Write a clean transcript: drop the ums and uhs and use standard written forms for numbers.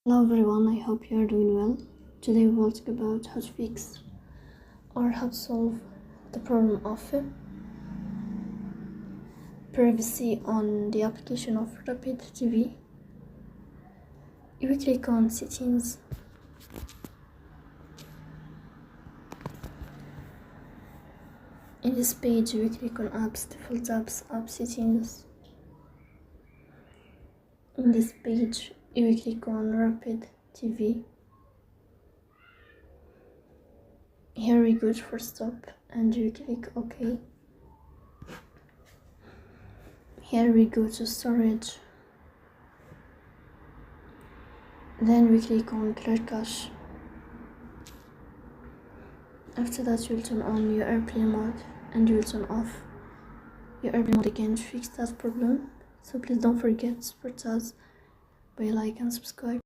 Hello everyone, I hope you are doing well. Today we will talk about how to fix or how to solve the problem of privacy on the application of Rapid TV. You will click on settings. In this page you will click on apps, default apps, app settings. In this page you will click on Rapid TV. Here we go to first stop and you click OK. Here we go to storage. Then we click on clear cache. After that you will turn on your airplane mode and you will turn off your airplane mode again to fix that problem. So please don't forget to support us by like and subscribe.